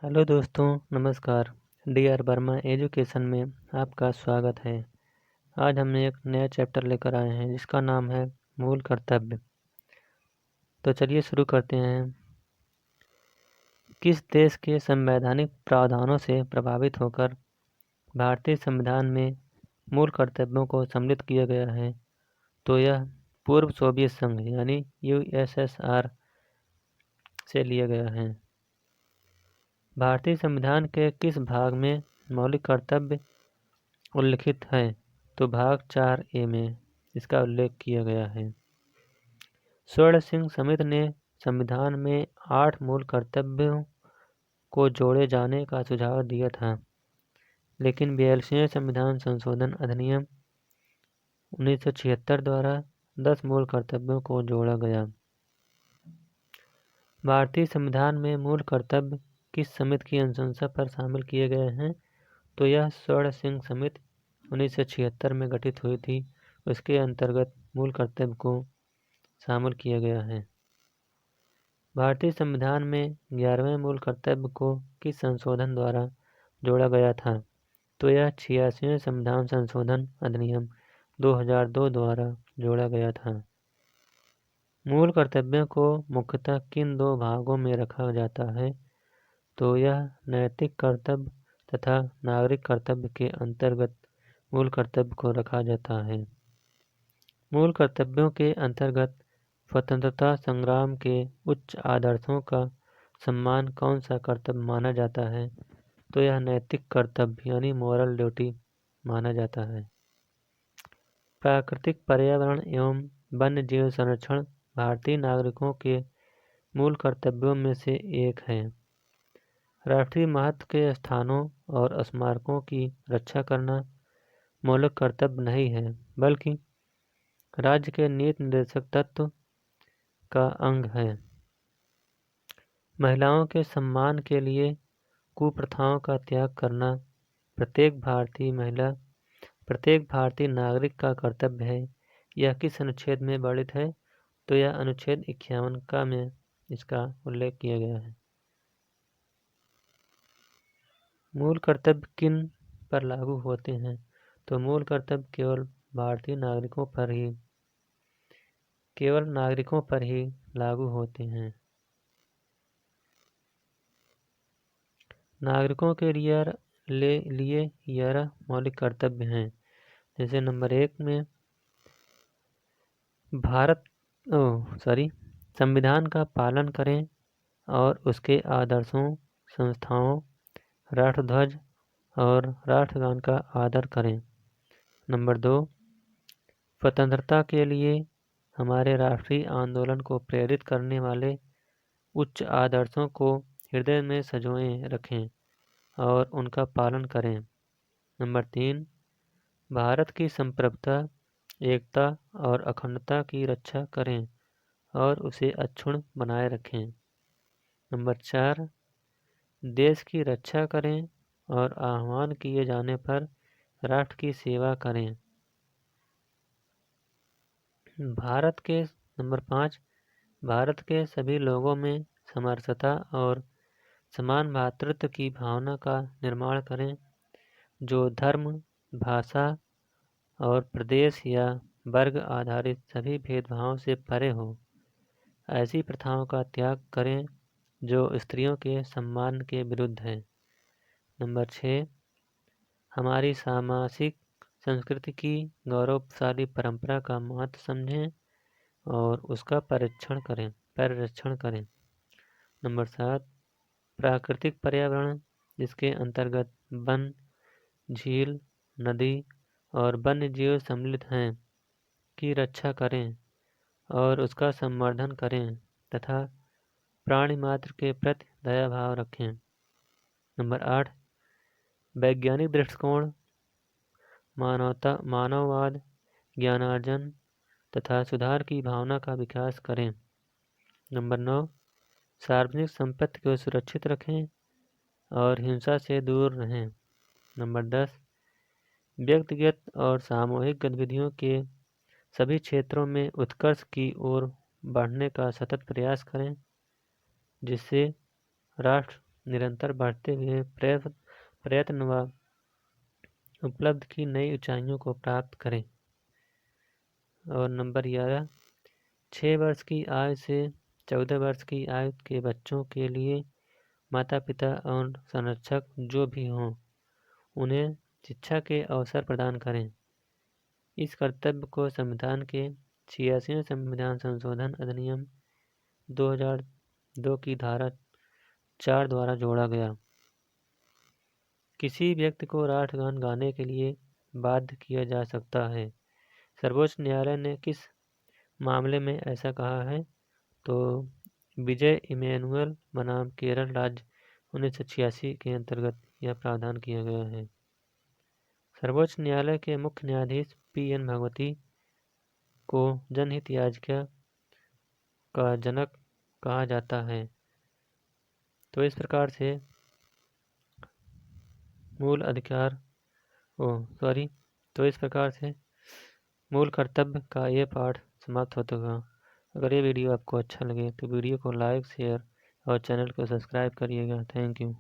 Hello दोस्तों, नमस्कार। DR. Verma education में आपका स्वागत है। आज हम एक नया चैप्टर लेकर आए हैं जिसका नाम है मूल कर्तव्य। तो चलिए शुरू करते हैं। किस देश के संवैधानिक प्रावधानों से प्रभावित होकर भारतीय संविधान में मूल कर्तव्यों को सम्मिलित किया गया है? तो यह पूर्व सोवियत संघ यानी USSR से लिया गया है। भारतीय संविधान के किस भाग में मौलिक कर्तव्य उल्लिखित है? तो भाग 4A में इसका उल्लेख किया गया है। स्वर्ण सिंह समिति ने संविधान में 8 मूल कर्तव्यों को जोड़े जाने का सुझाव दिया था, लेकिन 42वें संविधान संशोधन अधिनियम 1976 द्वारा 10 मूल कर्तव्यों को जोड़ा गया। भारतीय संविधान में मूल कर्तव्य किस समिति की अनुशंसा पर शामिल किए गए हैं? तो यह स्वर्ण सिंह समिति 1976 में गठित हुई थी। उसके अंतर्गत मूल कर्तव्य को शामिल किया गया है। भारतीय संविधान में 11वें मूल कर्तव्य को किस संशोधन द्वारा जोड़ा गया था? तो यह 86वें संविधान संशोधन अधिनियम 2002 द्वारा जोड़ा गया था। मूल कर्तव्यों को मुख्यतः किन दो भागों में रखा जाता है? तो यह नैतिक कर्तव्य तथा नागरिक कर्तव्य के अंतर्गत मूल कर्तव्य को रखा जाता है। मूल कर्तव्यों के अंतर्गत स्वतंत्रता संग्राम के उच्च आदर्शों का सम्मान कौन सा कर्तव्य माना जाता है? तो यह नैतिक कर्तव्य यानी मोरल ड्यूटी माना जाता है। प्राकृतिक पर्यावरण एवं वन्य जीव संरक्षण भारतीय नागरिकों के मूल कर्तव्यों में से एक है। राष्ट्रीय महत्व के स्थानों और स्मारकों की रक्षा करना मौलिक कर्तव्य नहीं है, बल्कि राज्य के नीति निर्देशक तत्व का अंग है। महिलाओं के सम्मान के लिए कुप्रथाओं का त्याग करना प्रत्येक भारतीय नागरिक का कर्तव्य है। यह किस अनुच्छेद में वर्णित है? तो यह अनुच्छेद 51 का में इसका उल्लेख किया गया है। मूल कर्तव्य किन पर लागू होते हैं? तो मूल कर्तव्य केवल भारतीय नागरिकों पर ही लागू होते हैं। नागरिकों के लिए यह मौलिक कर्तव्य हैं। जैसे नंबर 1 में संविधान का पालन करें और उसके आदर्शों, संस्थाओं, राष्ट्रध्वज और राष्ट्रगान का आदर करें। नंबर 2, स्वतंत्रता के लिए हमारे राष्ट्रीय आंदोलन को प्रेरित करने वाले उच्च आदर्शों को हृदय में संजोए रखें और उनका पालन करें। नंबर 3, भारत की संप्रभुता, एकता और अखंडता की रक्षा करें और उसे अक्षुण्ण बनाए रखें। नंबर 4, देश की रक्षा करें और आह्वान किए जाने पर राष्ट्र की सेवा करें। नंबर 5, भारत के सभी लोगों में समरसता और समान भ्रातृत्व की भावना का निर्माण करें, जो धर्म, भाषा और प्रदेश या वर्ग आधारित सभी भेदभावों से परे हो। ऐसी प्रथाओं का त्याग करें जो स्त्रियों के सम्मान के विरुद्ध है। नंबर 6, हमारी सामाजिक संस्कृति की गौरवशाली परंपरा का महत्व समझें और उसका परिरक्षण करें। नंबर 7, प्राकृतिक पर्यावरण, जिसके अंतर्गत वन, झील, नदी और वन्य जीव सम्मिलित हैं, की रक्षा करें और उसका संवर्धन करें तथा प्राणी मात्र के प्रति दया भाव रखें। नंबर 8, वैज्ञानिक दृष्टिकोण, मानववाद, ज्ञानार्जन तथा सुधार की भावना का विकास करें। नंबर 9, सार्वजनिक संपत्ति को सुरक्षित रखें और हिंसा से दूर रहें। नंबर 10, व्यक्तिगत और सामूहिक गतिविधियों के सभी क्षेत्रों में उत्कर्ष की ओर बढ़ने का सतत प्रयास करें, जिससे राष्ट्र निरंतर बढ़ते हुए प्रयत्न व उपलब्धि की नई ऊंचाइयों को प्राप्त करें। और नंबर 11, 6 वर्ष की आयु से 14 वर्ष की आयु के बच्चों के लिए माता पिता और संरक्षक जो भी हों, उन्हें शिक्षा के अवसर प्रदान करें। इस कर्तव्य को संविधान के 86वें संविधान संशोधन अधिनियम 2002 की धारा 4 द्वारा जोड़ा गया। किसी व्यक्ति को राष्ट्रगान गाने के लिए बाध्य किया जा सकता है। सर्वोच्च न्यायालय ने किस मामले में ऐसा कहा है? तो विजय इमैनुअल बनाम केरल राज्य 1986 के अंतर्गत यह प्रावधान किया गया है। सर्वोच्च न्यायालय के मुख्य न्यायाधीश P.N. भगवती को जनहित याचिका का जनक कहा जाता है। तो इस प्रकार से मूल कर्तव्य का ये पाठ समाप्त होता हुआ। अगर ये वीडियो आपको अच्छा लगे तो वीडियो को लाइक, शेयर और चैनल को सब्सक्राइब करिएगा। Thank you.